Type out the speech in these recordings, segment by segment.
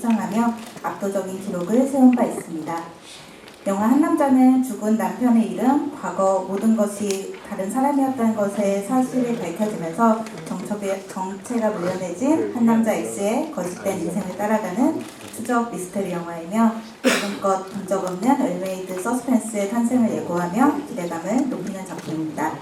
수상하며 압도적인 기록을 세운 바 있습니다. 영화 한남자는 죽은 남편의 이름, 과거 모든 것이 다른 사람이었다는 것의 사실이 밝혀지면서 정체가 물려내진 한남자 X의 거짓된 인생을 따라가는 추적 미스터리 영화이며 지금껏 본 적 없는 얼메이드 서스펜스의 탄생을 예고하며 기대감을 높이는 작품입니다.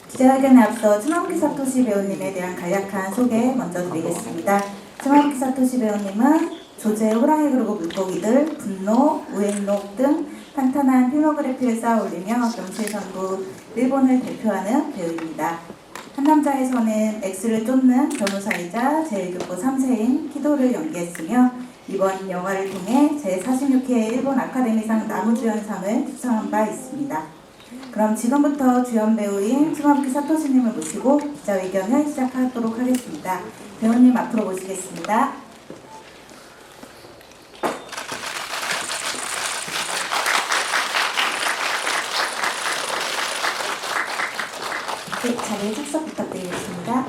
기자회견에 앞서 츠마부키 사토시 배우님에 대한 간략한 소개 먼저 드리겠습니다. 츠마부키 사토시 배우님은 조제, 호랑이 그리고 물고기들, 분노, 우행록 등 탄탄한 필모그래피를 쌓아올리며 명실상부 일본을 대표하는 배우입니다. 한남자에서는 X를 쫓는 변호사이자 제1급부 3세인 키도를 연기했으며 이번 영화를 통해 제46회 일본 아카데미상 나무주연상을 수상한 바 있습니다. 그럼 지금부터 주연 배우인 츠마부키 사토시님을 모시고 기자회견을 시작하도록 하겠습니다. 배우님 앞으로 모시겠습니다. 네, 자리에 착석 부탁드리겠습니다.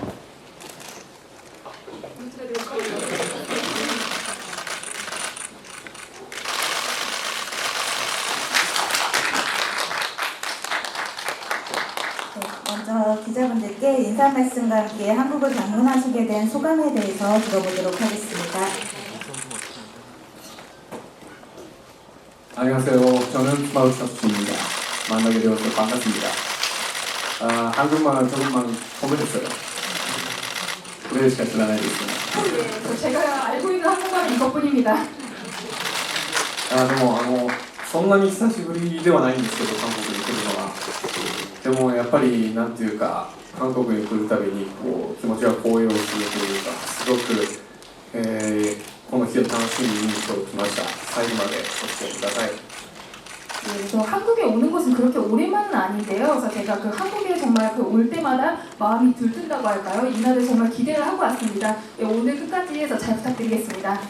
먼저 기자분들께 인사 말씀과 함께 한국을 방문하시게 된 소감에 대해서 들어보도록 하겠습니다. 안녕하세요. 저는 츠마부키 사토시입니다. 만나게 되어서 반갑습니다. 한국말은 조금만 공부했어요. 그래서 잘 알고 제가 알고 있는 한국말은 이것뿐입니다. でもそんなに久しぶりではないんですけど、韓国に来るのは。でもやっぱりなんていうか、韓国に来るたびにこう気持ちが高揚するというか、すごく、この日を楽しみに今日来ました。最後までお付き合いください。 그래서 한국에 오는 것은 그렇게 오랜만은 아닌데요. 그래서 제가 그 한국에 정말 그 올 때마다 마음이 들뜬다고 할까요? 이날을 정말 기대를 하고 왔습니다. 오늘 끝까지 해서 잘 부탁드리겠습니다.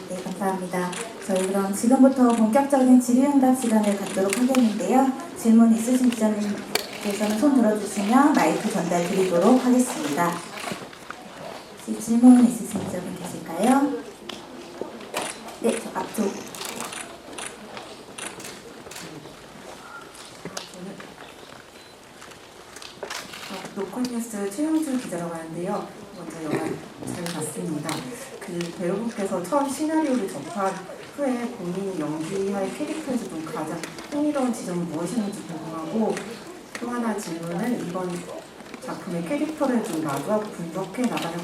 네, 감사합니다. 저희 그럼 지금부터 본격적인 질의응답 시간을 갖도록 하겠는데요. 질문 있으신 기자님께서는 손 들어주시면 마이크 전달 드리도록 하겠습니다. 혹시 질문 있으신 기자분 계실까요? 네, 저 앞쪽. 로컬뉴스 최영주 기자라고 하는데요. 먼저 영화 잘 봤습니다. 그 배우분께서 처음 시나리오를 접한 후에 본인이 연기할 캐릭터에서 좀 가장 흥미로운 지점이 무엇이었는지 궁금하고, 또 하나 질문은 이번 작품의 캐릭터를 좀 마주하고 분석해 나가는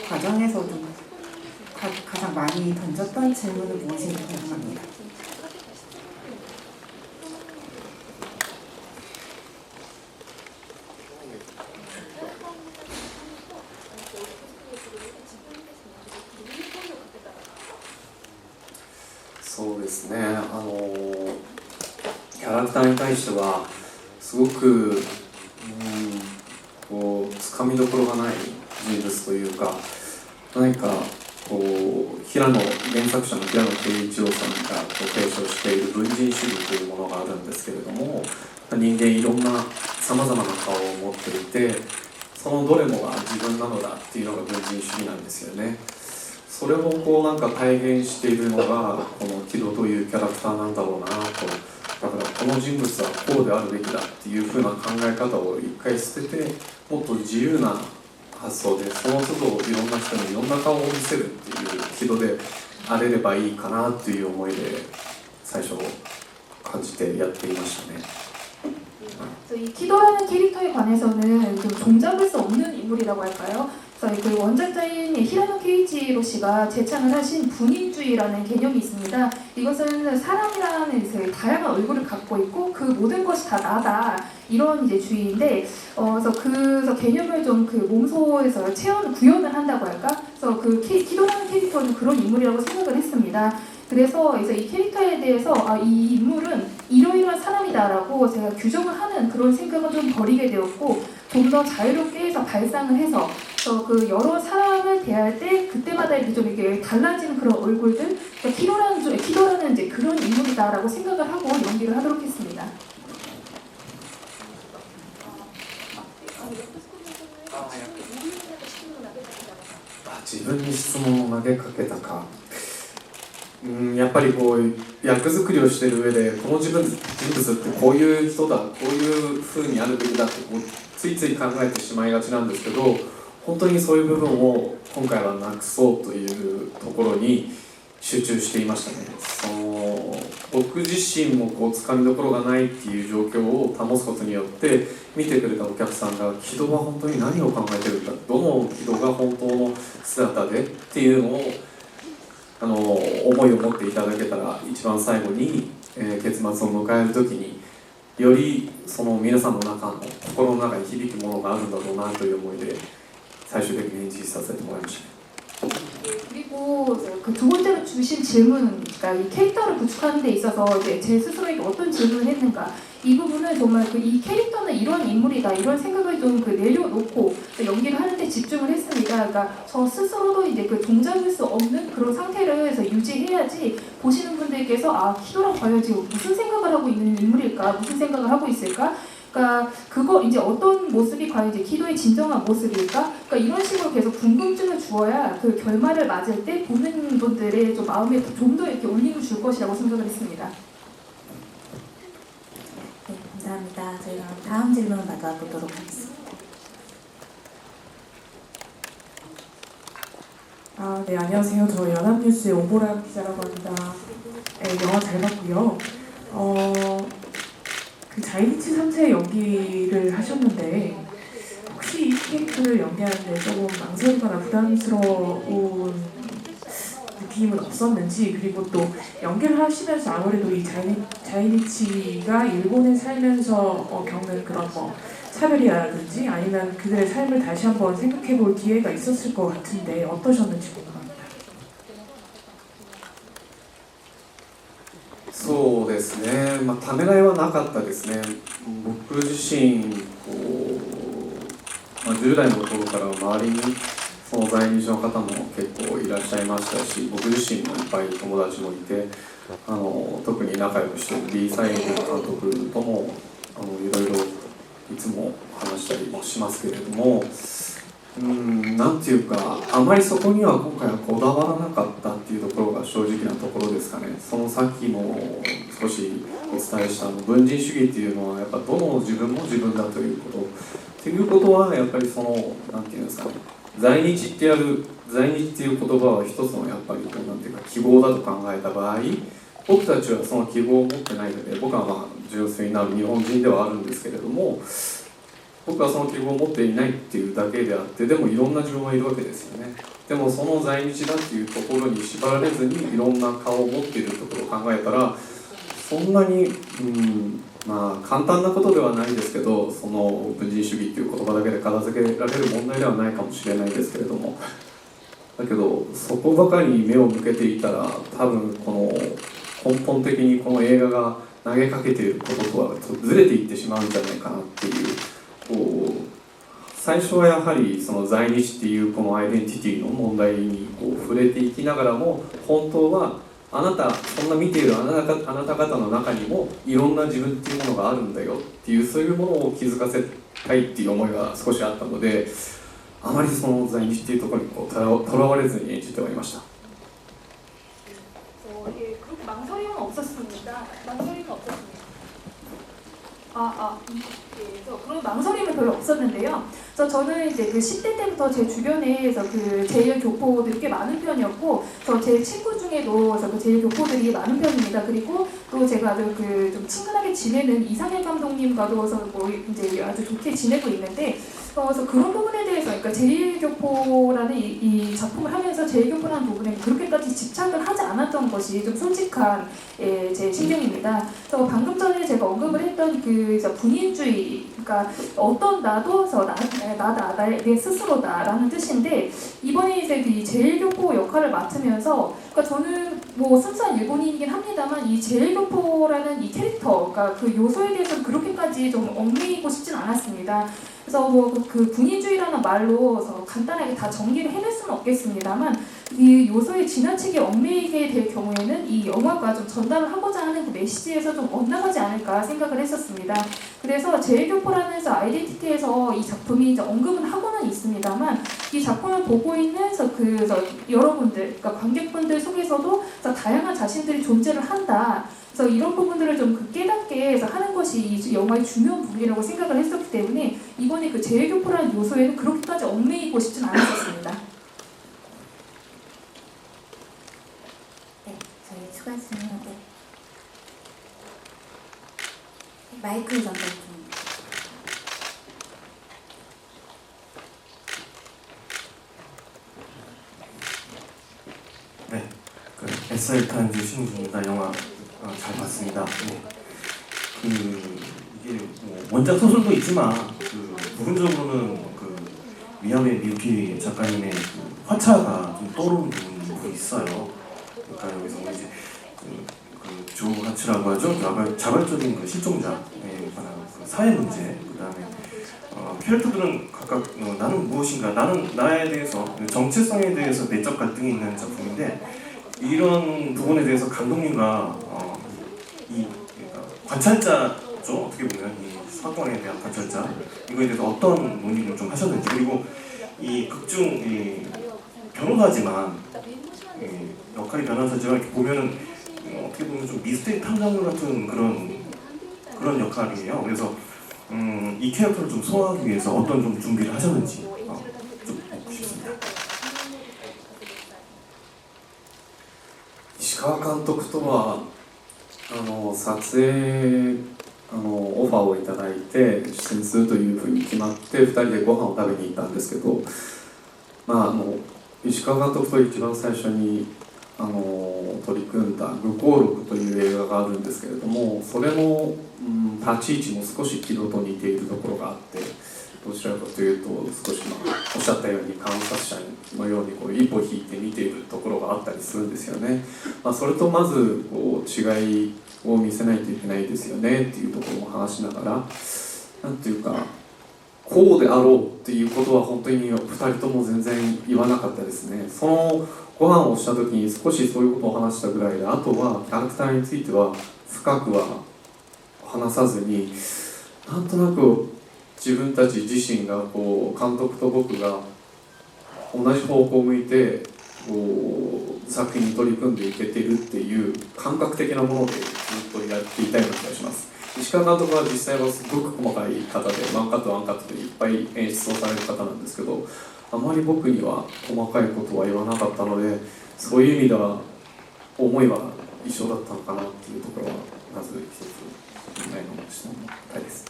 과정에서 좀 가장 많이 던졌던 질문은 무엇인지 궁금합니다.そうですね、キャラクターに対してはすごく、こうつかみどころがない人物というか、何かこう原作者の平野啓一郎さんがこう提唱している文人主義というものがあるんですけれども、人間いろんなさまざまな顔を持っていて、そのどれもが自分なのだっていうのが文人主義なんですよね。それをこうなんか体現しているのがこの木戸というキャラクターなんだろうなと。だからこの人物はこうであるべきだっていう風な考え方を一回捨てて、もっと自由な発想でその都度いろんな人にいろんな顔を見せるっていう木戸であれればいいかなっていう思いで最初感じてやっていましたね。 이 키도라는 캐릭터에 관해서는 좀 종잡을 수 없는 인물이라고 할까요? 그래서 그 원작자인 히라노 케이치로 씨가 제창을 하신 분인주의라는 개념이 있습니다. 이것은 사람이라는 다양한 얼굴을 갖고 있고 그 모든 것이 다 나다, 이런 이제 주의인데, 그래서 그 개념을 좀 그 몸소에서 구현을 한다고 할까? 그래서 그 키도라는 캐릭터는 그런 인물이라고 생각을 했습니다. 그래서 이 캐릭터에 대해서 이 인물은 이러이러한 사람이다라고 제가 규정을 하는 그런 생각을 좀 버리게 되었고, 좀 더 자유롭게 해서 발상을 해서 그 여러 사람을 대할 때 그때마다 이렇게 좀 이렇게 달라지는 그런 얼굴들, 그러니까 키도라는 이제 그런 인물이다라고 생각을 하고 연기를 하도록 했습니다. 自分に質問を投げかけたかっやっぱりこう役作りをしている上でこの人物ってこういう人だ、こういう風にあるべきだってこうついつい考えてしまいがちなんですけど、本当にそういう部分を今回はなくそうというところに集中していましたね。僕自身もこう掴みどころがないっていう状況を保つことによって見てくれたお客さんが木戸は本当に何を考えてるんだ、どの木戸が本当の姿でっていうのを思いを持っていただけたら一番最後に、結末を迎える時によりその皆さんの中の心の中に響くものがあるんだろうなという思いで最終的に演じさせてもらいました。 그리고 그 두 번째로 주신 질문, 그러니까 이 캐릭터를 구축하는 데 있어서 이제 제 스스로에게 어떤 질문을 했는가, 이 부분은 정말 이 캐릭터는 이런 인물이다 이런 생각을 좀 내려놓고 연기를 하는데 집중을 했습니다. 그러니까 저 스스로도 이제 그 종잡을 수 없는 그런 상태를 해서 유지해야지 보시는 분들께서 키도랑 과연 지금 무슨 생각을 하고 있는 인물일까, 무슨 생각을 하고 있을까. 그러니까 그거 이제 어떤 모습이 과연 이제 키도의 진정한 모습일까? 그러니까 이런 식으로 계속 궁금증을 주어야 그 결말을 맞을 때 보는 분들의 좀 마음에 좀 더 이렇게 울림을 줄 것이라고 생각을 했습니다. 네, 감사합니다. 저희가 다음 질문 받아보도록 하겠습니다. 네, 안녕하세요. 저 연합뉴스의 오보라 기자라고 합니다. 네, 영화 잘 봤고요. 그 자이니치 3세의 연기를 하셨는데 혹시 이 캐릭터를 연기하는데 조금 망설이거나 부담스러운 느낌은 없었는지, 그리고 또 연기를 하시면서 아무래도 이 자이니치가 일본에 살면서 겪는 그런 뭐 차별이라든지 아니면 그들의 삶을 다시 한번 생각해 볼 기회가 있었을 것 같은데 어떠셨는지 궁금합니다. そうですね、ためらいはなかったですね。僕自身こう、10代の頃から周りにその在日の方も結構いらっしゃいましたし、僕自身もいっぱい友達もいて、特に仲良くしている B サイド監督ともいろいろいつも話したりもしますけれども、なんていうかあまりそこには今回はこだわらなかったっていうところが正直なところですかね。そのさっきも少しお伝えした文人主義っていうのはやっぱどの自分も自分だということっていうことはやっぱりそのなんていうんですかね、在日っていう言葉は一つのやっぱりこうなんていうか記号だと考えた場合、僕たちはその記号を持ってないので、僕は純粋な日本人ではあるんですけれども、僕はその記号を持っていないっていうだけであって、でもいろんな自分はいるわけですよね。でもその在日だっていうところに縛られずにいろんな顔を持っているところを考えたら、そんなに簡単なことではないですけど、その文人主義っていう言葉だけで片付けられる問題ではないかもしれないですけれども、だけどそこばかりに目を向けていたら多分この根本的にこの映画が投げかけていることとはずれていってしまうんじゃないかなっていう、最初はやはりその在日っていうこのアイデンティティの問題に触れていきながらも、本当はあなたそんな見ているあなた方の中にもいろんな自分っていうものがあるんだよっていう、そういうものを気づかせたいっていう思いが少しあったので、あまりその在日っていうところにとらわれずに演じておりました。예, 그렇게 망설임은 없었습니다. 망설임은 없었습니다. 그래서 그런 망설임은 별로 없었는데요. 그래서 저는 이제 그 10대 때부터 제 주변에서 그 제일 교포들이 꽤 많은 편이었고, 제 친구 중에도 그 제일 교포들이 많은 편입니다. 그리고 또 제가 아주 좀 친근하게 지내는 이상일 감독님과도 뭐 이제 아주 좋게 지내고 있는데, 그래서 그런 부분에 대해서, 그러니까 제일교포라는 이 작품을 하면서 제일교포라는 부분에 그렇게까지 집착을 하지 않았던 것이 좀 솔직한 제 신경입니다. 그래서 방금 전에 제가 언급을 했던 그 분인주의, 그러니까 어떤 나도 나다, 내 스스로다라는 뜻인데, 이번에 이제 이 제일교포 역할을 맡으면서, 그러니까 저는 뭐 순수한 일본인이긴 합니다만 이 제일교포라는 이 캐릭터, 그러니까 그 요소에 대해서는 그렇게까지 좀 얽매이고 싶진 않았습니다. 그래서 뭐 그 분인주의라는 말로 간단하게 다 정리를 해낼 수는 없겠습니다만, 이 요소에 지나치게 얽매이게 될 경우에는 이 영화가 좀 전달을 하고자 하는 그 메시지에서 좀 엇나가지 않을까 생각을 했었습니다. 그래서 제일교포라는 아이덴티티에서 이 작품이 이제 언급은 하고는 있습니다만 이 작품을 보고 있는 여러분들, 그러니까 관객분들 속에서도 다양한 자신들이 존재를 한다. 그래서 이런 부분들을 좀 깨닫게 해서 하는 것이 이 영화의 중요한 부분이라고 생각을 했었기 때문에 이번에 그 제일교포라는 요소에는 그렇게까지 얽매이고 싶진 않았었습니다. 네, 저희 추가 질문. 네. 마이크 전달 좀. 네, 그 SR타임즈 신문입니다. 영화 잘 봤습니다. 네. 이게 뭐 원작 소설도 있지만 부분적으로는 미야베 미유키 작가님의 화차가 좀 떠오르는 부분이 있어요. 그러니까 여기서 이제 조하츠라고 하죠. 자발적인 실종자에 관한 사회 문제, 그다음에 캐릭터들은 각각 나는 무엇인가, 나는 나에 대해서 정체성에 대해서 내적 갈등이 있는 작품인데 이런 부분에 대해서 감독님과 관찰자죠, 어떻게 보면 이 사건에 대한 관찰자 이거에 대해서 어떤 논의를 좀 하셨는지, 그리고 이 극중 변호사지만 역할이 변호사지만 이렇게 보면은 어떻게 보면 좀 미스테리 탐정물 같은 그런 역할이에요. 그래서 이 캐릭터를 좀 소화하기 위해서 어떤 좀 준비를 하셨는지 좀 보고 싶습니다. 石川監督とは撮影オファーをいただいて出演するというふうに決まって2人でご飯を食べに行ったんですけど、石川監督と一番最初に取り組んだ「愚行録」という映画があるんですけれども、それの、立ち位置も少し軌道と似ているところがあって、どちらかというと少し、おっしゃったように観察者のように一歩引いて見ているところがあったりするんですよね。それとまず違いを見せないといけないですよねっていうところも話しながら、なんていうかこうであろうっていうことは本当に2人とも全然言わなかったですね。そのご飯をした時に少しそういうことを話したぐらいで、あとはキャラクターについては深くは話さずに、なんとなく自分たち自身が監督と僕が同じ方向を向いて作品に取り組んでいけているっていう感覚的なものでずっとやっていたような気がします。石川監督は実際はすごく細かい方でワンカットワンカットでいっぱい演出をされる方なんですけど、あまり僕には細かいことは言わなかったので、そういう意味では思いは一緒だったのかなっていうところはまず一つ問題の質問の答えです。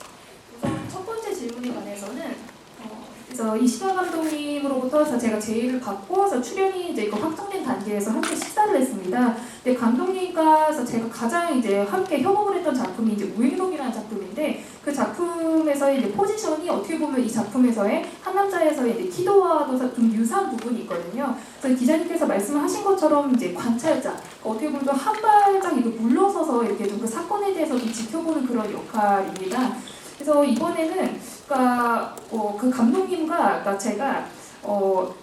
첫 번째 질문에 관해서는 그래서 이시카 감독님으로부터 제가 제의를 받고 출연이 이제 확정된 단계에서 함께 식사를 했습니다. 근데 감독님과 제가 가장 이제 함께 협업을 했던 작품이 이제 우행동이라는 작품인데, 그 작품에서의 이제 포지션이 어떻게 보면 이 작품에서의 한 남자에서의 이제 키도와도 좀 유사한 부분이 있거든요. 그래서 기자님께서 말씀하신 것처럼 이제 관찰자, 어떻게 보면 좀 한 발짝 물러서서 이렇게 좀 그 사건에 대해서 좀 지켜보는 그런 역할입니다. 그래서 이번에는 그 감독님과 제가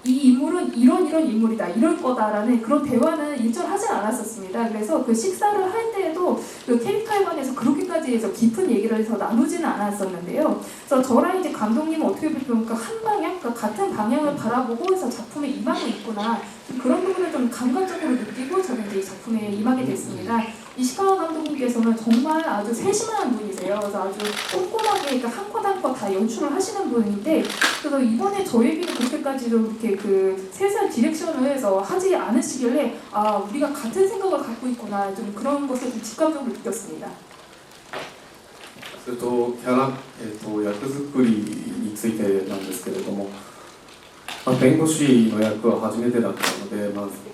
이 인물은 이런 인물이다, 이럴 거다라는 그런 대화는 일절하지 않았었습니다. 그래서 그 식사를 할 때에도 그 캐릭터에 관해서 그렇게까지 해서 깊은 얘기를 해서 나누지는 않았었는데요. 그래서 저랑 이제 감독님은 어떻게 보면 한 방향, 같은 방향을 바라보고 해서 작품에 임하고 있구나, 그런 부분을 좀 감각적으로 느끼고 저는 이제 이 작품에 임하게 됐습니다. 이시카와 감독님께서는 정말 아주 세심한 분이세요. 그래서 아주 꼼꼼하게 한 컷 한 컷 다 연출을 하시는 분인데, 그래서 이번에 저에게는 그렇게까지 좀 이렇게 그 세세한 디렉션을 해서 하지 않으시길래 우리가 같은 생각을 갖고 있구나, 좀 그런 것을 좀 직감적으로 느꼈습니다. それと役作りについてなんですけれども、弁護士の役は初めてだったので、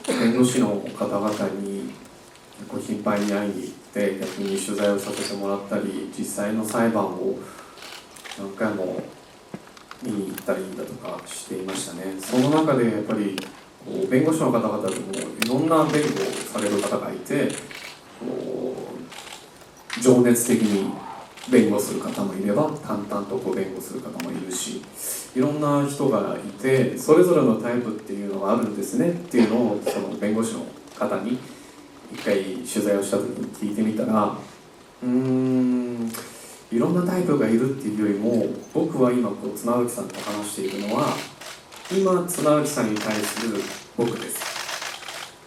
弁護士の方々に頻繁に会いに行って逆に取材をさせてもらったり、実際の裁判を何回も見に行ったりだとかしていましたね。その中でやっぱり弁護士の方々でもいろんな弁護をされる方がいて、情熱的に弁護する方もいれば淡々と弁護する方もいるし、いろんな人がいて、それぞれのタイプっていうのがあるんですねっていうのをその弁護士の方に一回取材をした時に聞いてみたら、いろんなタイプがいるっていうよりも、僕は今こう綱垣さんと話しているのは今綱垣さんに対する僕です。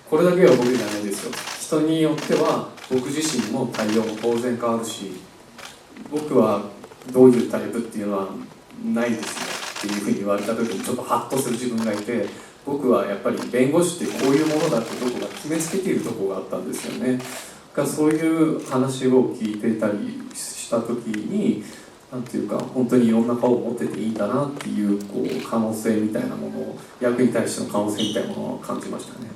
これだけは僕じゃないですよ。人によっては僕自身も対応も当然変わるし、僕はどういうタイプっていうのはないですねっていうふうに言われた時にちょっとハッとする自分がいて、僕はやっぱり弁護士ってこういうものだって僕が決めつけているところがあったんですよね。だからそういう話を聞いてたりした時に、なんていうか本当にいろんな顔を持ってていいんだなっていう、こう可能性みたいなものを、役に対しての可能性みたいなものを感じましたね。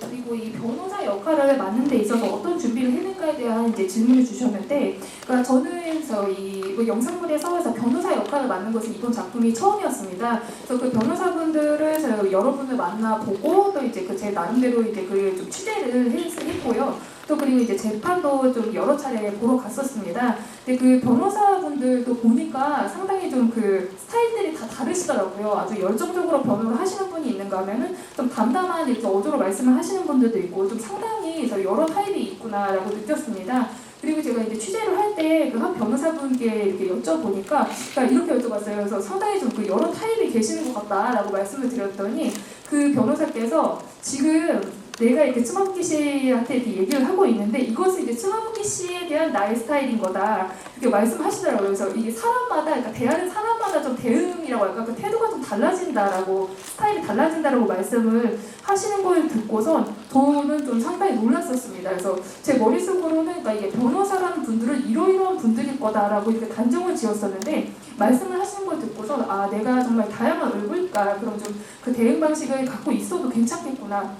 그리고 이 변호사 역할을 맡는 데 있어서 어떤 준비를 했는가에 대한 이제 질문을 주셨는데, 그러니까 저는 저희 영상물에서 변호사 역할을 맡는 것은 이번 작품이 처음이었습니다. 그래서 그 변호사분들을 여러분을 만나보고 또 이제 그 제 나름대로 이제 그 좀 취재를 했고요. 또 그리고 이제 재판도 좀 여러 차례 보러 갔었습니다. 근데 그 변호사분들도 보니까 상당히 좀 그 스타일들이 다 다르시더라고요. 아주 열정적으로 변호를 하시는 분이 있는가 하면은 좀 담담한 이렇게 어조로 말씀을 하시는 분들도 있고, 좀 상당히 여러 타입이 있구나라고 느꼈습니다. 그리고 제가 이제 취재를 할 때 그 한 변호사분께 이렇게 여쭤보니까, 그러니까 이렇게 여쭤봤어요. 그래서 상당히 좀 그 여러 타입이 계시는 것 같다라고 말씀을 드렸더니 그 변호사께서 지금 내가 이렇게 츠마부키 씨한테 이렇게 얘기를 하고 있는데 이것은 이제 츠마부키 씨에 대한 나의 스타일인 거다 이렇게 말씀하시더라고요. 그래서 이게 사람마다, 그러니까 대하는 사람마다 좀 대응이라고 할까, 그 태도가 좀 달라진다라고, 스타일이 달라진다라고 말씀을 하시는 걸 듣고선 저는 좀 상당히 놀랐었습니다. 그래서 제 머릿속으로는 그러니까 이게 변호사라는 분들은 이러이러한 분들일 거다라고 이렇게 단정을 지었었는데, 말씀을 하시는 걸 듣고서 아, 내가 정말 다양한 얼굴과 그런 좀 그 대응 방식을 갖고 있어도 괜찮겠구나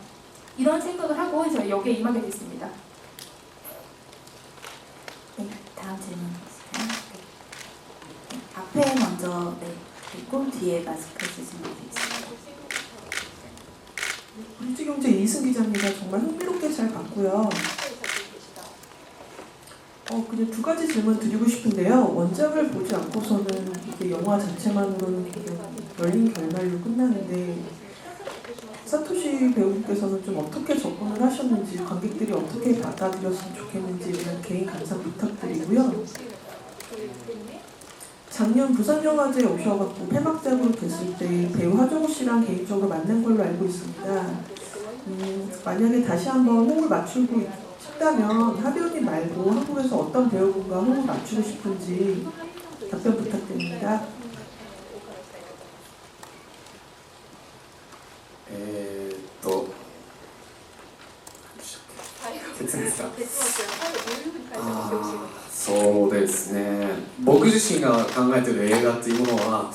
이런 생각을 하고 이제 여기에 임하게 됐습니다. 네, 다음 질문 주세요. 네. 앞에 먼저, 네, 그리고 뒤에 마스크 쓰시면 되겠습니다. 물지경제 이승 기자입니다. 정말 흥미롭게 잘 봤고요. 그냥 두 가지 질문 드리고 싶은데요. 원작을 보지 않고서는 이게 영화 자체만으로는 열린 결말로 끝나는데, 사토시 배우께서는 좀 어떻게 접근을 하셨는지, 관객들이 어떻게 받아들였으면 좋겠는지에 대한 개인 감상 부탁드리고요. 작년 부산영화제에 오셔갖고 폐막작으로 됐을 때 배우 하정우 씨랑 개인적으로 만난 걸로 알고 있습니다. 만약에 다시 한번 호흡을 맞추고 싶다면 하비오님 말고 한국에서 어떤 배우분과 호흡을 맞추고 싶은지 답변 부탁드립니다. 鉄ですか。そうですね。僕自身が考えている映画っていうものは、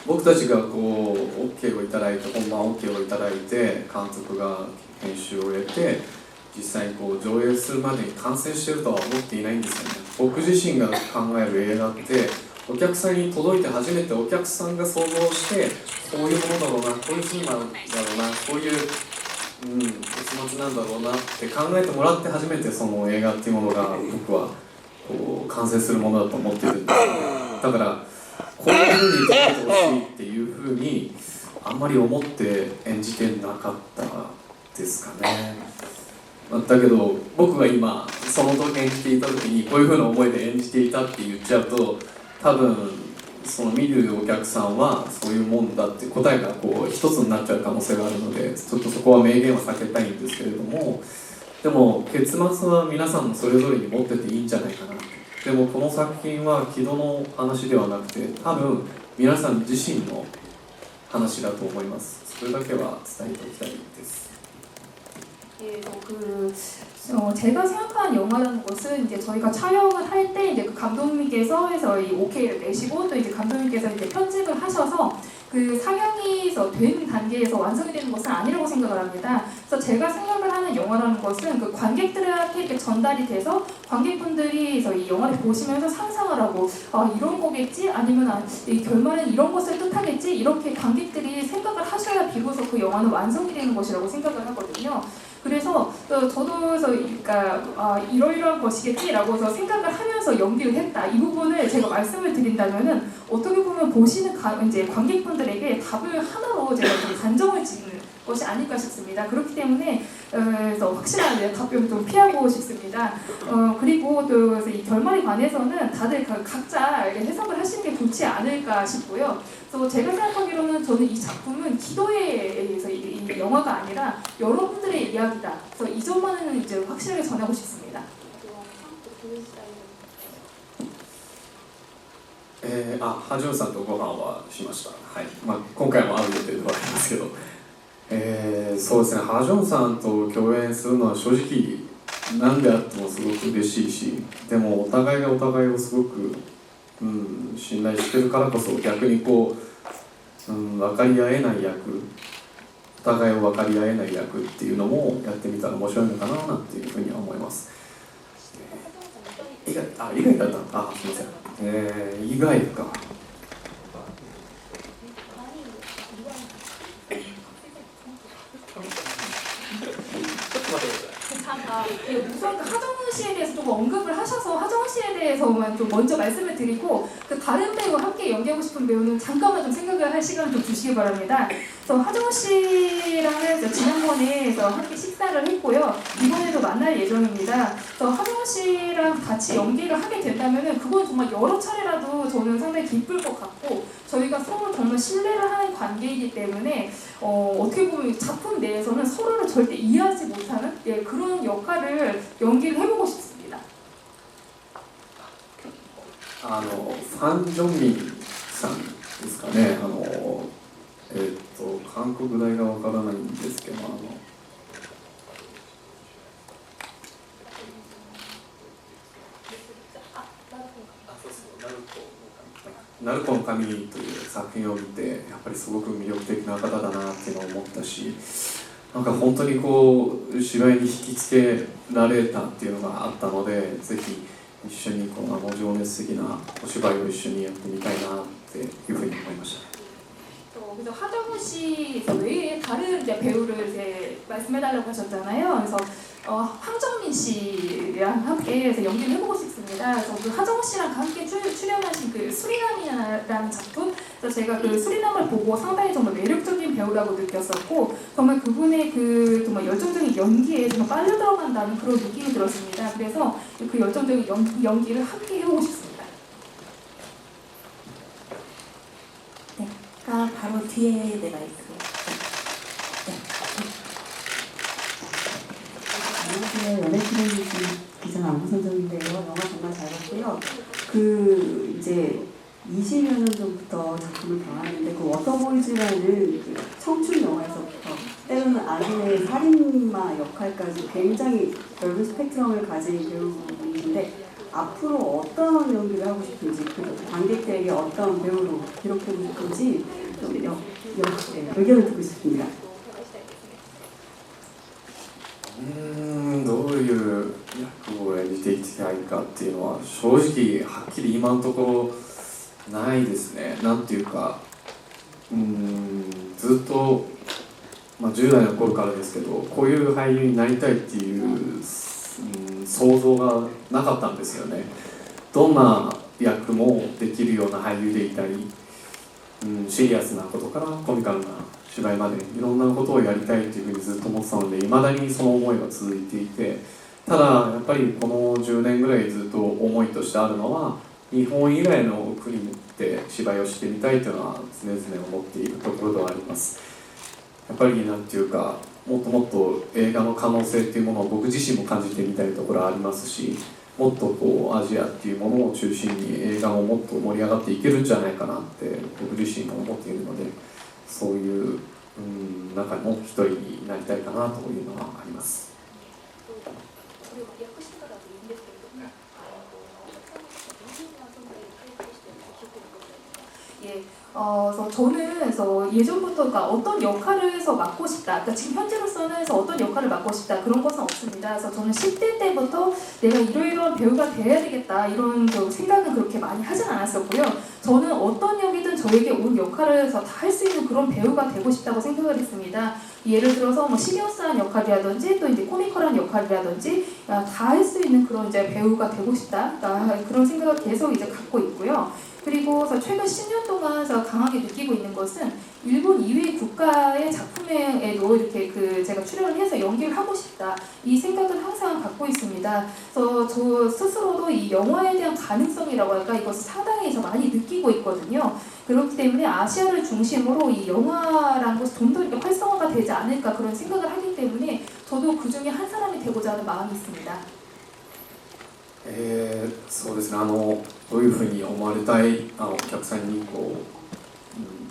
僕たちがこう OK をいただいて、本番 OK をいただいて、監督が編集を入れて、実際にこう上映するまでに完成しているとは思っていないんですよね。僕自身が考える映画って、お客さんに届いて初めてお客さんが想像して、こういうものだろうな、こういうふうなんだろうな、こういう結末なんだろうなって考えてもらって初めてその映画っていうものが僕はこう完成するものだと思ってるんですよね。だからこういうふうに撮ってほしいっていうふうにあんまり思って演じてなかったですかね。だけど僕が今その時演じていた時にこういうふうな思いで演じていたって言っちゃうと、多分その見るお客さんはそういうもんだって答えがこう一つになっちゃう可能性があるので、ちょっとそこは明言は避けたいんですけれども、でも結末は皆さんそれぞれに持ってていいんじゃないかな。でもこの作品は木戸の話ではなくて、多分皆さん自身の話だと思います。それだけは伝えておきたいです。 제가 생각하는 영화라는 것은 이제 저희가 촬영을 할 때 이제 그 감독님께서 해서 이 오케이를 내시고 또 이제 감독님께서 이제 편집을 하셔서 그 상영이 된 단계에서 완성이 되는 것은 아니라고 생각을 합니다. 그래서 제가 생각을 하는 영화라는 것은 그 관객들한테 이렇게 전달이 돼서 관객분들이 이 영화를 보시면서 상상을 하고 아 이런 거겠지 아니면 이 결말은 이런 것을 뜻하겠지 이렇게 관객들이 생각을 하셔야 비로소 그 영화는 완성이 되는 것이라고 생각을 하거든요. 그래서 저도 그러니까 이러이러한 것이겠지라고 생각을 하면서 연기를 했다. 이 부분을 제가 말씀을 드린다면은 어떻게 보면 보시는 이제 관객분들에게 답을 하나로 제가 좀 단정을 짓는 것이 아닐까 싶습니다. 그렇기 때문에 그래서 확실한 답변을 좀 피하고 싶습니다. 그리고 또 이 결말에 관해서는 다들 각자 해석을 하시는 게 좋지 않을까 싶고요. 그래서 제가 생각하기로는 저는 이 작품은 기도에 의해서 이 영화가 아니라 여러분들의 이야기다. 그래서 이 점만은 이제 확실하게 전하고 싶습니다. ハジュンさんとご飯はしました。はい。まあ今回も会う予定ではありますけど、そうですね。ハジュンさんと共演するのは正直何であってもすごく嬉しいし、でもお互いがお互いをすごく、信頼してるからこそ逆にこう、分かり合えない役、お互いを分かり合えない役っていうのもやってみたら面白いのかななんていうふうには思います。意外だった。すみません。意外か。 우선 하정우 씨에 대해서 좀 언급을 하셔서 하정우 씨에 대해서만 좀 먼저 말씀을 드리고 그 다른 배우와 함께 연기하고 싶은 배우는 잠깐만 좀 생각을 할 시간을 좀 주시기 바랍니다. 그래서 하정우 씨랑은 지난번에 함께 식사를 했고요. 이번에도 만날 예정입니다. 그래서 하정우 씨랑 같이 연기를 하게 된다면은 그건 정말 여러 차례라도 저는 상당히 기쁠 것 같고 저희가 서로 정말 신뢰를 하는 관계이기 때문에 어떻게 보면 작품 내에서는 서로를 절대 이해하지 못하는 그런 역할을 연기를 해보고 싶습니다. ファン・ジョンミンさんですかね。韓国大がわからないんですけど、ナルコの神という作品を見てやっぱりすごく魅力的な方だなっていうのを思ったし、なんか本当にこう芝居に引きつけられたっていうのがあったので、ぜひ一緒にこの情熱的なお芝居を一緒にやってみたいなっていうふうに思いました。 그래서 하정우 씨 외에 다른 이제 배우를 이제 말씀해달라고 하셨잖아요. 그래서 황정민 씨랑 함께 해서 연기를 해보고 싶습니다. 그래서 그 하정우 씨랑 함께 출연하신 그 수리남이라는 작품, 그래서 제가 그 수리남을 보고 상당히 정말 매력적인 배우라고 느꼈었고, 정말 그분의 그 정말 열정적인 연기에 정말 빨려 들어간다는 그런 느낌이 들었습니다. 그래서 그 열정적인 연기를 함께 해보고 싶습니다. 바로 뒤에 내 마이크. 안녕하세요. 연애트레이닝 기자 안무선정인데요. 영화 정말 잘 봤고요. 이제 20여 년 전부터 작품을 봐왔는데 그 워터보이즈라는 그 청춘 영화에서부터 때로는 아기의 살인마 역할까지 굉장히 넓은 스펙트럼을 가진 배우인데 앞으로 어떤 연기를 하고 싶은지 관객들에게 어떤 배우로 기록하고 싶은지 좀 의견을 듣고 싶습니다. どういう役を演じていきたいかっていうのは正直はっきり今のところないですね。なんていうかずっと、10代の頃からですけどこういう俳優になりたいっていう、想像がなかったんですよね。どんな役もできるような俳優でいたり、シリアスなことからコミカルな芝居までいろんなことをやりたいというふうにずっと思ってたので、いまだにその思いが続いていて、ただやっぱりこの10年ぐらいずっと思いとしてあるのは日本以外の国で芝居をしてみたいというのは常々思っているところではあります。やっぱりなんていうかもっともっと映画の可能性っていうものを僕自身も感じてみたいところはありますし、もっとこうアジアっていうものを中心に映画ももっと盛り上がっていけるんじゃないかなって僕自身も思っているので、そういう中の一人になりたいかなというのはあります。 그래서 저는 예전부터 그러니까 어떤 역할을 해서 맡고 싶다, 그러니까 지금 현재로서는 어떤 역할을 맡고 싶다 그런 것은 없습니다. 그래서 저는 10대 때부터 내가 이러이러한 배우가 돼야 되겠다 이런 생각은 그렇게 많이 하진 않았었고요. 저는 어떤 역이든 저에게 온 역할을 해서 다 할 수 있는 그런 배우가 되고 싶다고 생각을 했습니다. 예를 들어서 뭐 시리어스한 역할이라든지 또 이제 코미컬한 역할이라든지 다 할 수 있는 그런 이제 배우가 되고 싶다, 그런 생각을 계속 이제 갖고 있고요. 그리고 최근 10년 동안 강하게 느끼고 있는 것은 일본 이외의 국가의 작품에도 이렇게 제가 출연을 해서 연기를 하고 싶다 이 생각을 항상 갖고 있습니다. 그래서 저 스스로도 이 영화에 대한 가능성이라고 할까 이것을 상당히 많이 느끼고 있거든요. 그렇기 때문에 아시아를 중심으로 이 영화라는 것이 좀 더 이렇게 활성화가 되지 않을까 그런 생각을 하기 때문에 저도 그 중에 한 사람이 되고자 하는 마음이 있습니다. そうですね、どういうふうに思われたいお客さんに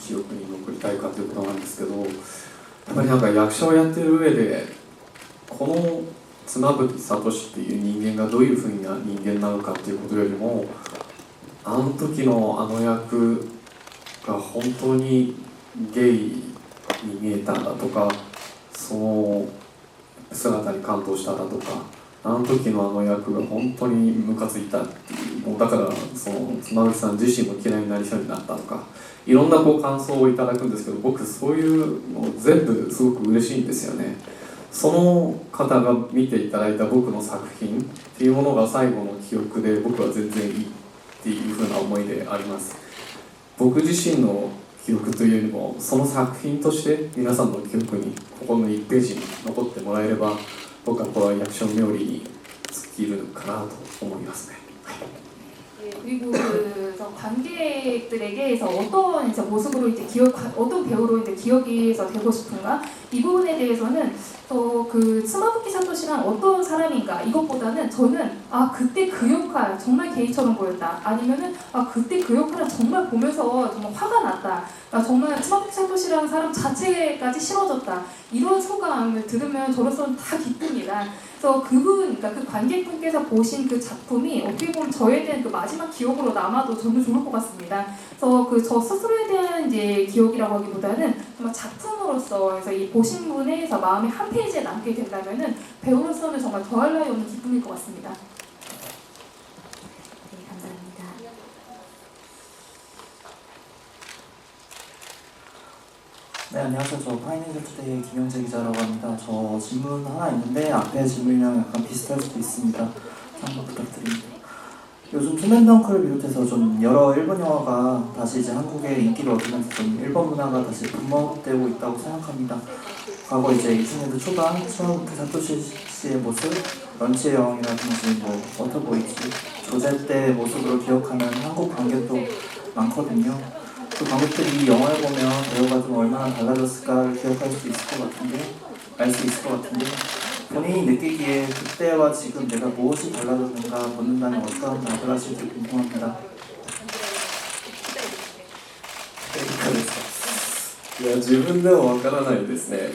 記憶に残りたいかということなんですけど、やっぱりなんか役者をやってる上でこの妻夫木聡っていう人間がどういうふうな人間なのかっていうことよりも、あの時のあの役が本当にゲイに見えたんだとか、その姿に感動しただとか、あの時のあの役が本当にムカついたっていう、もうだからその妻夫木さん自身も嫌いになりそうになったとか、いろんな感想をいただくんですけど、僕そういうの全部すごく嬉しいんですよね。その方が見ていただいた僕の作品っていうものが最後の記憶で僕は全然いいっていうふうな思いであります。僕自身の記憶というよりもその作品として皆さんの記憶にここの1ページに残ってもらえれば、僕はこれは役所冥利に尽きるかなと思いますね。그리고 관객들에게서 어떤 모습으로 어떤 배우로 기억이 되고 싶은가 이 부분에 대해서는 스마부키 사토시란 어떤 사람인가 이것보다는 저는 그때 그 역할 정말 게이처럼 보였다, 아니면은 그때 그 역할은 정말 보면서 정말 화가 났다, 정말 스마부키 사토시라는 사람 자체까지 싫어졌다, 이런 소감을 들으면 저로서는 다 기쁩니다. 그래서 그러니까 그 관객분께서 보신 그 작품이 어떻게 보면 저에 대한 그 마지막 기억으로 남아도 저는 좋을 것 같습니다. 그래서 저 스스로에 대한 기억이라고 하기보다는 정말 작품으로서 그래서 이 보신 분의 마음이 한 페이지에 남게 된다면은 배우로서는 정말 더할 나위 없는 기쁨일 것 같습니다. 네, 감사합니다. 네, 안녕하세요. 저 파이낸셜 투데이 김영재 기자라고 합니다. 저 질문 하나 있는데 앞에 질문이랑 약간 비슷할 수도 있습니다. 참고 부탁드립니다. 요즘 투맨덩크를 비롯해서 좀 여러 일본 영화가 다시 이제 한국에 인기를 얻으면서 좀 일본 문화가 다시 붐업되고 있다고 생각합니다. 과거 이제 2000년대 초반 스마부키 사토시 씨의 모습, 런치의 여왕이라든지 워터보이즈, 조제 때 모습으로 기억하는 한국 관객도 많거든요. 그 관객들이 이 영화를 보면 배우가 좀 얼마나 달라졌을까를 기억할 수 있을 것 같은데, 알 수 있을 것 같은데, 본인이 느끼기에 그때와 지금 내가 무엇이 달라졌는가 묻는다면 어떤 답을 하실지 궁금합니다. いや自分でもわからないですね。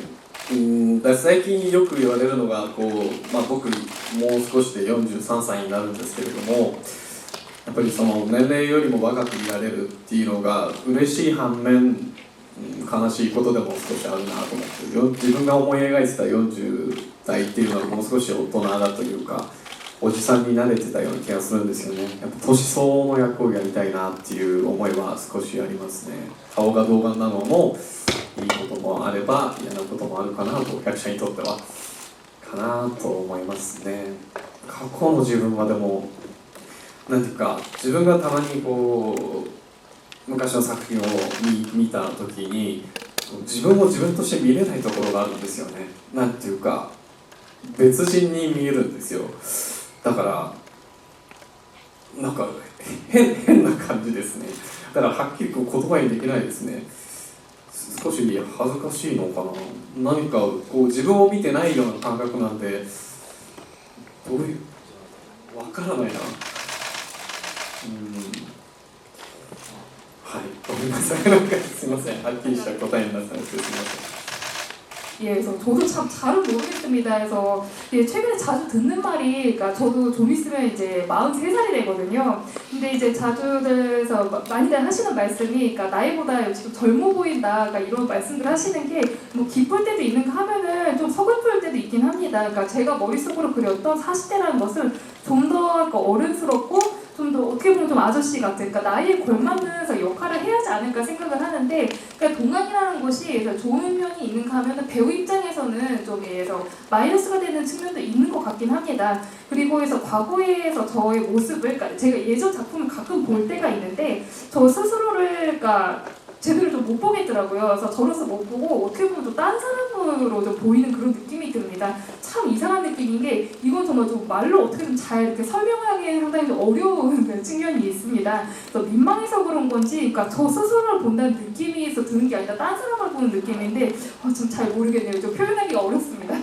だ最近よく言われるのが僕もう少しで43歳になるんですけれども、やっぱりその年齢よりも若くいられるっていうのが嬉しい反面、悲しいことでも少しあるなと思って、自分が思い描いてた40代っていうのはもう少し大人だというかおじさんに慣れてたような気がするんですよね。やっぱ年相応の役をやりたいなっていう思いは少しありますね。顔が童顔なのもいいこともあれば嫌なこともあるかなと、役者にとってはかなと思いますね。過去の自分はでもなんていうか、自分がたまに昔の作品を見た時に自分を自分として見れないところがあるんですよね。なんていうか別人に見えるんですよ。だからなんか変な感じですね。だからはっきり言葉にできないですね。少し恥ずかしいのかな、何か自分を見てないような感覚なんで、どういうわからないな。はい、ごめんなさい。なんかすいません。はっきりした答えになってなくてすいません。 예, 그래서 저도 참 잘은 모르겠습니다. 그래서 최근에 자주 듣는 말이, 그러니까 저도 좀 있으면 이제 43살이 되거든요. 근데 이제 자주들에서 많이들 하시는 말씀이, 그러니까 나이보다 지금 젊어 보인다, 그러니까 이런 말씀들 하시는 게 뭐 기쁠 때도 있는가 하면은 좀 서글플 때도 있긴 합니다. 그러니까 제가 머릿속으로 그렸던 40대라는 것은 좀 더 어른스럽고 좀 더 어떻게 보면 좀 아저씨 같은, 그러니까 나이에 걸맞는 역할을 해야 하지 않을까 생각을 하는데, 그러니까 동안이라는 것이 좋은 면이 있는가 하면 배우 입장에서는 좀 마이너스가 되는 측면도 있는 것 같긴 합니다. 그리고 과거에서 저의 모습을, 그러니까 제가 예전 작품을 가끔 볼 때가 있는데 저 스스로를 제대로 좀 못 보겠더라고요. 그래서 저로서 못 보고 어떻게 보면 좀 딴 사람으로 좀 보이는 그런 느낌이 듭니다. 참 이상한 느낌인 게, 이건 정말 좀 말로 어떻게 좀 잘 이렇게 설명하기 상당히 좀 어려운 측면이 있습니다. 그래서 민망해서 그런 건지, 그러니까 저 스스로를 본다는 느낌이 드는 게 아니라 딴 사람을 보는 느낌인데 좀 잘 모르겠네요. 좀 표현하기가 어렵습니다.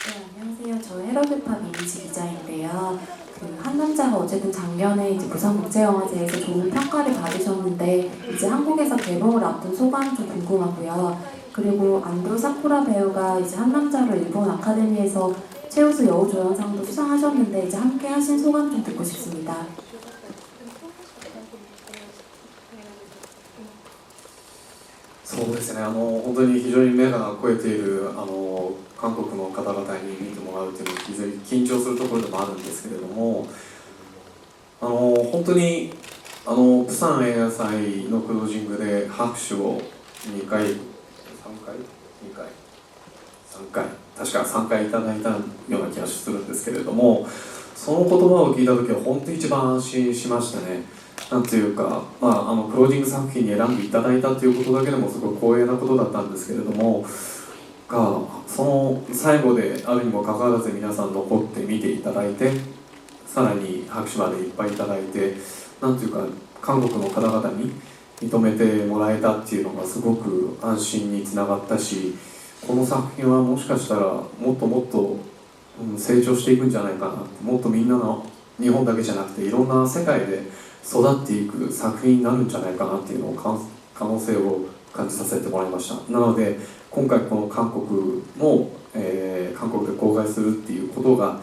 네, 안녕하세요. 저 헤럴드팝 이미지 기자인데요. 한 남자가 어쨌든 작년에 이제 부산국제영화제에서 좋은 평가를 받으셨는데 이제 한국에서 개봉을 앞둔 소감 좀 궁금하고요. 그리고 안도 사쿠라 배우가 이제 한 남자로 일본 아카데미에서 최우수 여우조연상도 수상하셨는데 이제 함께 하신 소감 좀 듣고 싶습니다. そうですね、本当に非常に目が肥えている韓国の方々に見てもらうというのは非常に緊張するところでもあるんですけれども、本当にプサン映画祭のクロージングで拍手を2回、3回確か3回いただいたような気がするんですけれども、その言葉を聞いた時は本当に一番安心しましたね。なんていうか、クロージング作品に選んでいただいたということだけでもすごい光栄なことだったんですけれども、その最後であるにもかかわらず皆さん残って見ていただいて、さらに拍手までいっぱいいただいて、なんていうか韓国の方々に認めてもらえたっていうのがすごく安心につながったし、この作品はもしかしたらもっともっと成長していくんじゃないかな、もっとみんなの日本だけじゃなくていろんな世界で育っていく作品になるんじゃないかなっていうのを可能性を感じさせてもらいました。なので今回この韓国も、韓国で公開するっていうことが、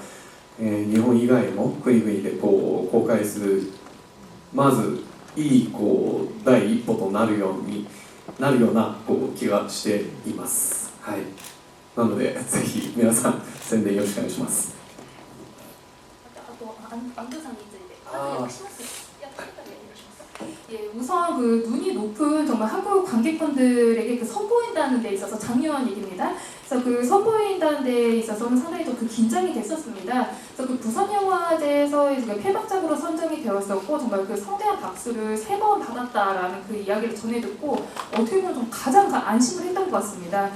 日本以外の国々で公開するまずいい第一歩となるような気がしています。はい。なのでぜひ皆さん宣伝よろしくお願いします。 예, 우선 눈이 높은 정말 한국 관객분들에게 선보인다는 데 있어서 작년 얘기입니다. 그래서 선보인다는 데 있어서는 상당히 좀 긴장이 됐었습니다. 그래서 부산영화제에서 폐막작으로 선정이 되었었고 정말 성대한 박수를 3번 받았다라는 이야기를 전해 듣고 어떻게 보면 좀 가장 안심을 했던 것 같습니다.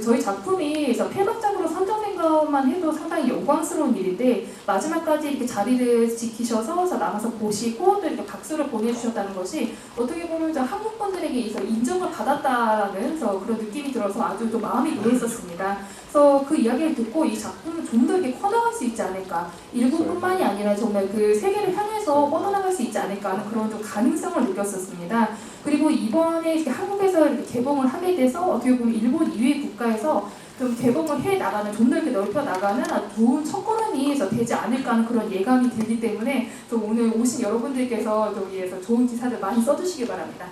저희 작품이 폐막작으로 선정된 것만 해도 상당히 영광스러운 일인데 마지막까지 이렇게 자리를 지키셔서 남아서 보시고 또 이렇게 박수를 보내주셨다는 것이 어떻게 보면 한국 분들에게 인정을 받았다라는 그런 느낌이 들어서 아주 좀 마음이 놓였었습니다. 그래서 그 이야기를 듣고 이 작품을 좀 더 이렇게 커나갈 수 있지 않을까, 일본뿐만이 아니라 정말 세계를 향해서 뻗어나갈 수 있지 않을까 하는 그런 좀 가능성을 느꼈었습니다. 그리고 이번에 이렇게 한국에서 이렇게 개봉을 하게 돼서 어떻게 보면 일본 이외의 국가에서 좀 개봉을 해 나가는, 좀 더 이렇게 넓혀 나가는 아주 좋은 첫걸음이 되지 않을까 하는 그런 예감이 들기 때문에 좀 오늘 오신 여러분들께서 여기에서 좋은 기사들 많이 써주시기 바랍니다.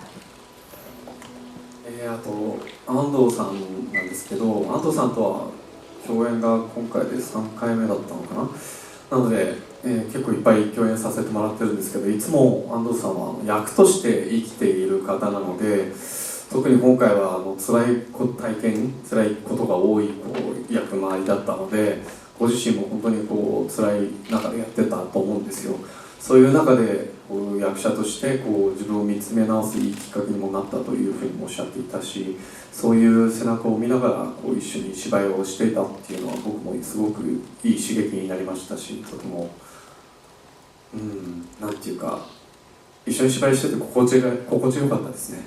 あと安藤さんなんですけど、安藤さんとは共演が今回で3回目だったのかな。なので、結構いっぱい共演させてもらってるんですけど、いつも安藤さんは役として生きている方なので、特に今回は辛いことが多い役回りだったので、ご自身も本当に辛い中でやってたと思うんですよ。そういう中で役者として自分を見つめ直すいいきっかけにもなったというふうにもおっしゃっていたし、そういう背中を見ながら一緒に芝居をしていたっていうのは僕もすごくいい刺激になりましたし、とてもなんていうか一緒に芝居してて心地よかったですね。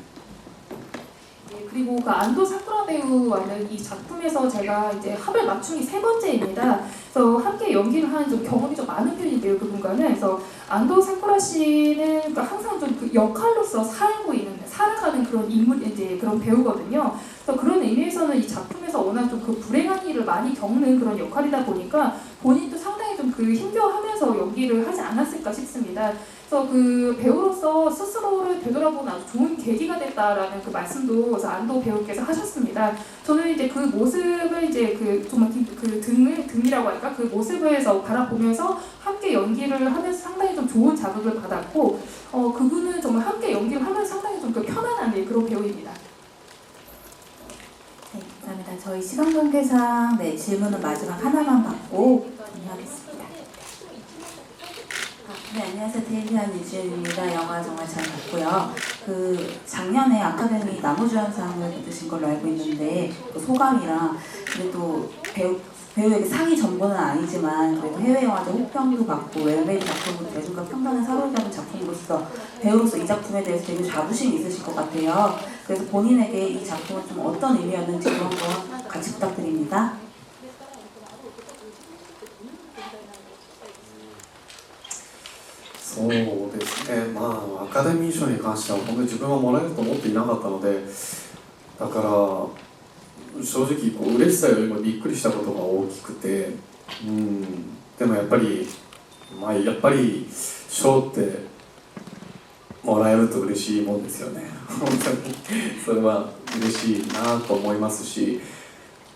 그리고 안도 사쿠라 배우와는 이 작품에서 제가 이제 합을 맞춘 게 3번째입니다. 그래서 함께 연기를 하는 좀 경험이 좀 많은 편인데요, 그분과는. 그래서 안도 사쿠라 씨는 항상 좀 역할로서 살아가는 그런 인물, 이제 그런 배우거든요. 그래서 그런 의미에서는 이 작품에서 워낙 좀 불행한 일을 많이 겪는 그런 역할이다 보니까 본인도 상당히 좀 그 힘겨워하면서 연기를 하지 않았을까 싶습니다. 그래서 그 배우로서 스스로를 되돌아보는 아주 좋은 계기가 됐다라는 그 말씀도 안도 배우께서 하셨습니다. 저는 이제 그 모습을 이제 그 정말 그 등이라고 할까 그 모습에서 바라보면서 함께 연기를 하면서 상당히 좀 좋은 자극을 받았고 그분은 정말 함께 연기를 하면서 상당히 좀 그 편안한 그런 배우입니다. 네, 감사합니다. 저희 시간 관계상 질문은 마지막 하나만 받고 정리하겠습니다. 네, 안녕하세요. 데뷔한 이지은입니다. 영화 정말 잘 봤고요. 그 작년에 아카데미 나무주연상을 받으신 걸로 알고 있는데 그 소감이랑 그래도 배우에게 상이 전부는 아니지만 그래도 해외 영화제 호평도 받고 웰메이드 작품으로 대중과 평단을 사로잡은 작품으로서 배우로서 이 작품에 대해서 되게 자부심이 있으실 것 같아요. 그래서 본인에게 이 작품은 좀 어떤 의미였는지 그런 거 같이 부탁드립니다. そうですね、まあアカデミー賞に関しては本当に自分はもらえると思っていなかったので、だから正直こう嬉しさよりもびっくりしたことが大きくて、でもやっぱり賞ってもらえると嬉しいもんですよね。本当にそれは嬉しいなと思いますし、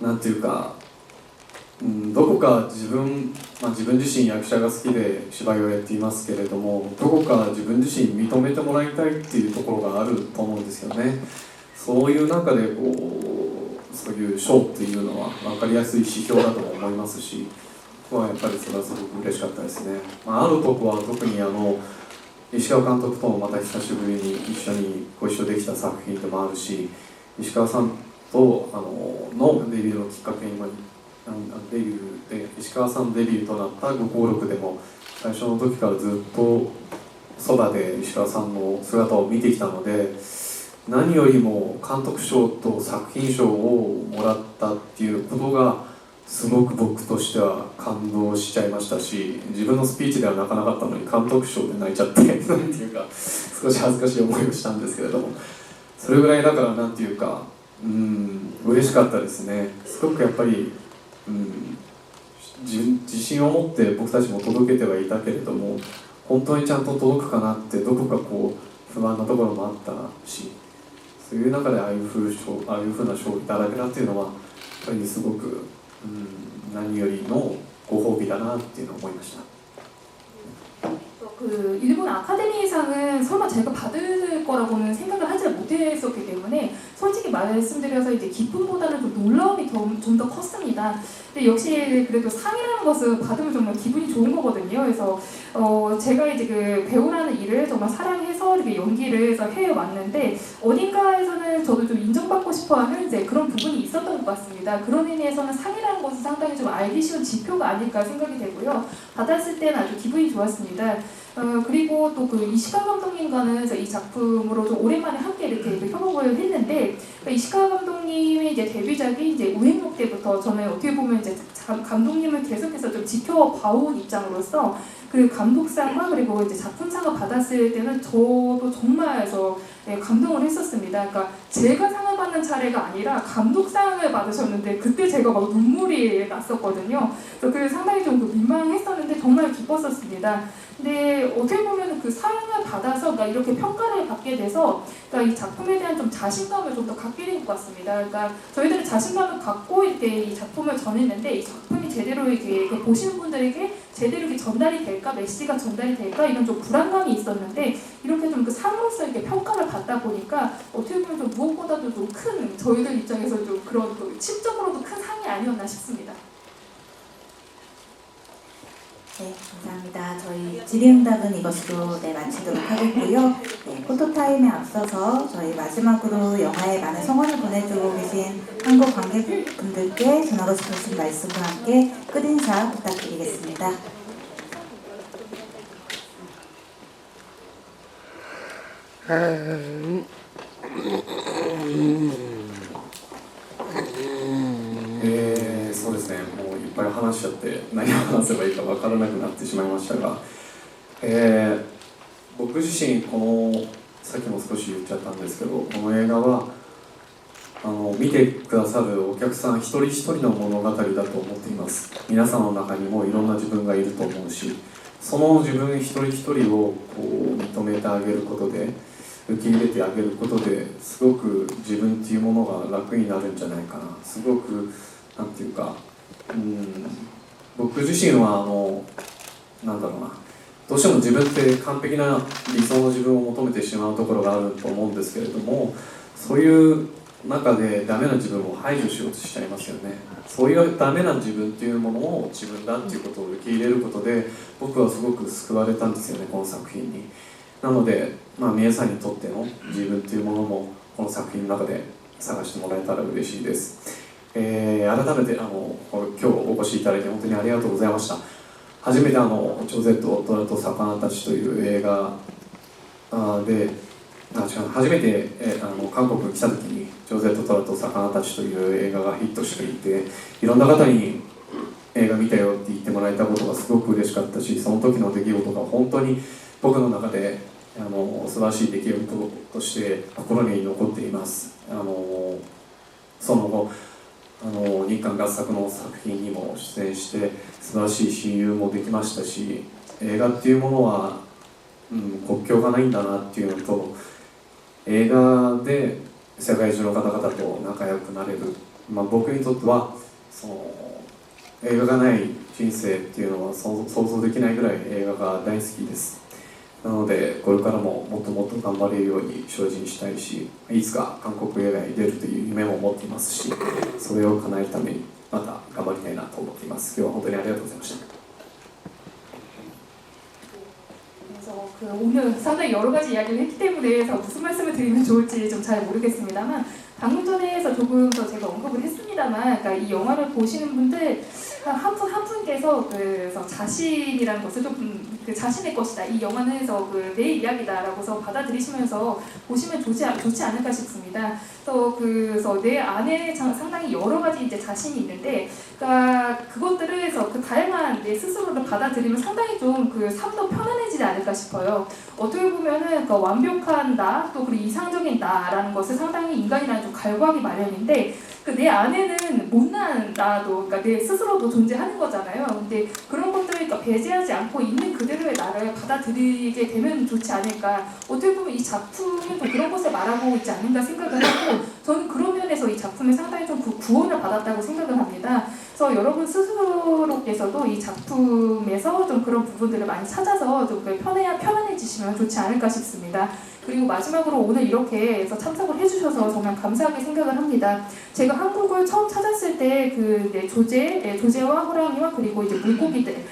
なんていうか。どこか自分自身役者が好きで芝居をやっていますけれども、どこか自分自身認めてもらいたいっていうところがあると思うんですよね。そういう中でそういう賞っていうのは分かりやすい指標だと思いますし、僕はやっぱりそれはすごく嬉しかったですね。あるとこは特に石川監督ともまた久しぶりに一緒にご一緒できた作品でもあるし、石川さんとのデビューのきっかけにもデビューで石川さんデビューとなった5校6でも最初の時からずっとそばで石川さんの姿を見てきたので、何よりも監督賞と作品賞をもらったっていうことがすごく僕としては感動しちゃいましたし、自分のスピーチでは泣かなかったのに監督賞で泣いちゃってなんていうか少し恥ずかしい思いをしたんですけれども、それぐらいだからなんていうか嬉しかったですね。すごくやっぱり自信を持って僕たちも届けてはいたけれども、本当にちゃんと届くかなってどこか不安なところもあったし、そういう中でああいうふうな賞をいただけたっていうのはやっぱりすごく何よりのご褒美だなっていうのを思いました。 그 일본 아카데미상은 설마 제가 받을 거라고는 생각을 하지 못했었기 때문에 솔직히 말씀드려서 이제 기쁨보다는 좀 놀라움이 좀 더 컸습니다. 근데 역시 그래도 상이라는 것은 받으면 정말 기분이 좋은 거거든요. 그래서 제가 이제 그 배우라는 일을 정말 사랑해서 이렇게 연기를 해서 해왔는데 어딘가에서는 저도 좀 인정받고 싶어하는 이제 그런 부분이 있었던 것 같습니다. 그런 의미에서는 상이라는 것은 상당히 좀 알기 쉬운 지표가 아닐까 생각이 되고요. 받았을 때는 아주 기분이 좋았습니다. 그리고 또 그 이시카 감독님과는 이 작품으로 좀 오랜만에 함께 이렇게 협업을 했는데 이시카 감독님의 이제 데뷔작이 이제 우행록 때부터 저는 어떻게 보면 이제 감독님을 계속해서 좀 지켜봐온 입장으로서 그 감독상과 그리고 이제 작품상을 받았을 때는 저도 정말 감동을 했었습니다. 그러니까 제가 상을 받는 차례가 아니라 감독상을 받으셨는데 그때 제가 막 눈물이 났었거든요. 그래서 그 상당히 좀 민망했었는데 정말 기뻤었습니다. 근데 어떻게 보면 그 상을 받아서 그러니까 이렇게 평가를 받게 돼서 그러니까 이 작품에 대한 좀 자신감을 좀 더 갖게 된 것 같습니다. 그러니까 저희들은 자신감을 갖고 이렇게 이 작품을 전했는데 이 작품이 제대로 이렇게 보시는 분들에게 제대로 이렇게 전달이 될까, 메시지가 전달이 될까 이런 좀 불안감이 있었는데 이렇게 좀 그 상으로서 이렇게 평가를 받다 보니까 어떻게 보면 좀 무엇보다도 좀 큰 저희들 입장에서 좀 그런 심적으로도 큰 상이 아니었나 싶습니다. 네, 감사합니다. 저희 질의응답은 이것으로 마치도록 하겠고요. 포토타임에 앞서서 저희 마지막으로 영화에 많은 성원을 보내주고 계신 한국 관객분들께 전하고 싶으신 말씀과 함께 끝인사 부탁드리겠습니다.そうですね、もういっぱい話しちゃって何を話せばいいか分からなくなってしまいましたが、僕自身さっきも少し言っちゃったんですけど、この映画は見てくださるお客さん一人一人の物語だと思っています。皆さんの中にもいろんな自分がいると思うし、その自分一人一人をこう認めてあげることで、受け入れてあげることですごく自分っていうものが楽になるんじゃないかな。すごくなんていうか、僕自身はなんだろうな、どうしても自分って完璧な理想の自分を求めてしまうところがあると思うんですけれども、そういう中でダメな自分を排除しようとしちゃいますよね。そういうダメな自分っていうものを自分だっていうことを受け入れることで、僕はすごく救われたんですよね、この作品に。なので、皆さんにとっての自分っていうものもこの作品の中で探してもらえたら嬉しいです。改めて今日お越しいただいて本当にありがとうございました。初めてジョゼと虎と魚たちという映画で、初めて韓国に来た時にジョゼと虎と魚たちという映画がヒットしていて、いろんな方に映画見たよって言ってもらえたことがすごく嬉しかったし、その時の出来事が本当に僕の中で素晴らしい出来事として心に残っています。その後日韓合作の作品にも出演して素晴らしい親友もできましたし、映画っていうものは、国境がないんだなっていうのと、映画で世界中の方々と仲良くなれる、僕にとってはその映画がない人生っていうのは想像できないぐらい映画が大好きです。なのでこれからももっともっと頑張れるように精進したいし、いつか韓国映画に出るという夢も持っていますし、それを叶えるためにまた頑張りたいなと思っています。今日は本当にありがとうございました。 그래서 오늘 상당히 여러 가지 이야기를 했기 때문에 무슨 말씀을 드리면 좋을지 좀 잘 모르겠습니다만, 방금 전에서 조금 더 제가 언급을 했습니다만, 그러니까 이 영화를 보시는 분들 한 분께서 그래서 자신이라는 것을 조금 자신의 것이다, 이 영화는 내 이야기다라고서 받아들이시면서 보시면 좋지 않을까 싶습니다. 그래서 내 안에 상당히 여러 가지 이제 자신이 있는데, 그러니까 그것들을 그 다양한 내 스스로를 받아들이면 상당히 좀 삶도 편안해지지 않을까 싶어요. 어떻게 보면은 완벽한 나, 또 그리고 이상적인 나라는 것을 상당히 인간이라는 좀 갈구하기 마련인데, 내 안에는 못난 나도, 그러니까 내 스스로도 존재하는 거잖아요. 근데 그런 것들을 배제하지 않고 있는 그대로의 나를 받아들이게 되면 좋지 않을까. 어떻게 보면 이 작품은 또 그런 것을 말하고 있지 않는가 생각을 하고, 저는 그런 면에서 이 작품에 상당히 좀 구원을 받았다고 생각을 합니다. 그래서 여러분 스스로께서도 이 작품에서 좀 그런 부분들을 많이 찾아서 좀 편안해지시면 좋지 않을까 싶습니다. 그리고 마지막으로 오늘 이렇게 해서 참석을 해주셔서 정말 감사하게 생각을 합니다. 제가 한국을 처음 찾았을 때 조제와 호랑이와 그리고 이제 물고기들이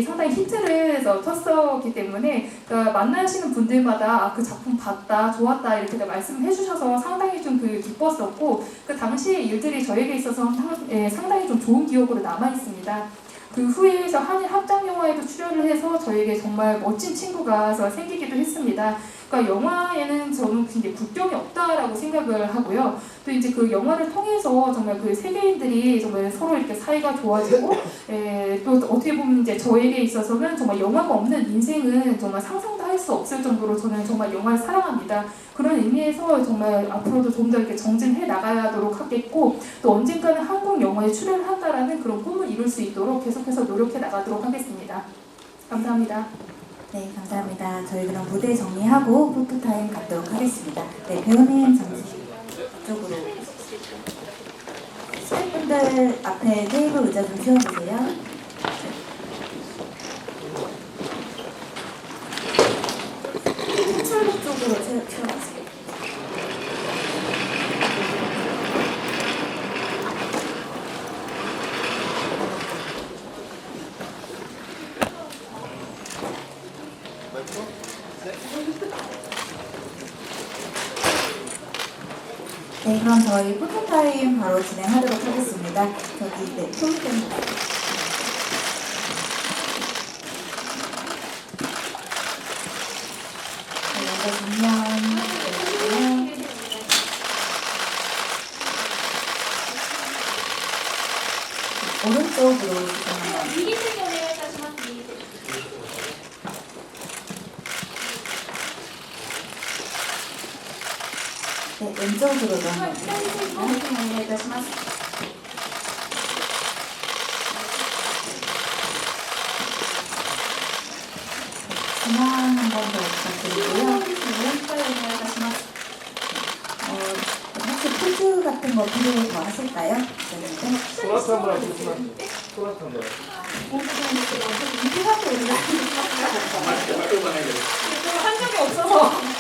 상당히 히트를 쳤었기 때문에, 그러니까 만나시는 분들마다 그 작품 봤다, 좋았다 이렇게 말씀을 해주셔서 상당히 좀 기뻤었고, 그 당시의 일들이 저에게 있어서 상당히 좀 좋은 기억으로 남아 있습니다. 그 후에 한일 합작 영화에도 출연을 해서 저에게 정말 멋진 친구가 생기기도 했습니다. 그러니까 영화에는 저는 이제 국경이 없다라고 생각을 하고요. 또 이제 그 영화를 통해서 정말 그 세계인들이 정말 서로 이렇게 사이가 좋아지고, 또 어떻게 보면 이제 저에게 있어서는 정말 영화가 없는 인생은 정말 상상도 할 수 없을 정도로 저는 정말 영화를 사랑합니다. 그런 의미에서 정말 앞으로도 좀 더 이렇게 정진해 나가도록 하겠고, 또 언젠가는 한국 영화에 출연을 한다라는 그런 꿈을 이룰 수 있도록 계속해서 노력해 나가도록 하겠습니다. 감사합니다. 네, 감사합니다. 저희 그럼 무대 정리하고 포토타임 갖도록 하겠습니다. 네, 배우님 잠시 이쪽으로. 스태프분들 앞에 테이블 의자 좀 치워주세요. 철북 쪽으로 치워주세요. 네, 그럼 저희 포토타임 바로 진행하도록 하겠습니다. 저기 표기 때문에. 네, 정면. 오른쪽으로 진행합니다. 네, 왼쪽으로도 は 한번 い、左手の方にお願いいたします。 중앙 한 번 더 부탁드리고요. もう一回お願いいたします。 혹시 포즈 같은 거 필요 더 하실까요? 네. ソラタンブラソラタンブラ本当なんですけど、ちょっと右だとお願いします。でも한 적이 없어서.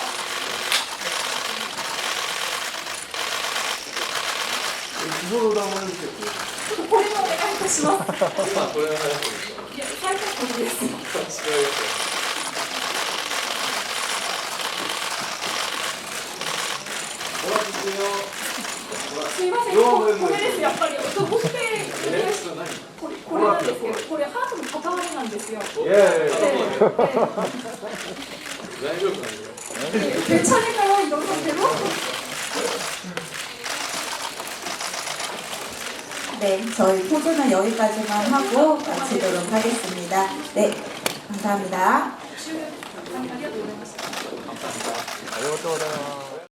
기본으로 한번 해주세요. これもお願いいたします。 これはいや、最初これです。 すいません、これです、やっぱり。僕ってこれなんですけど、これハーフの片割れなんですよ。괜찮을까요? 이런 상태로? 네, 저희 포즈는 여기까지만 하고 마치도록 하겠습니다. 네, 감사합니다. ありがとうございました。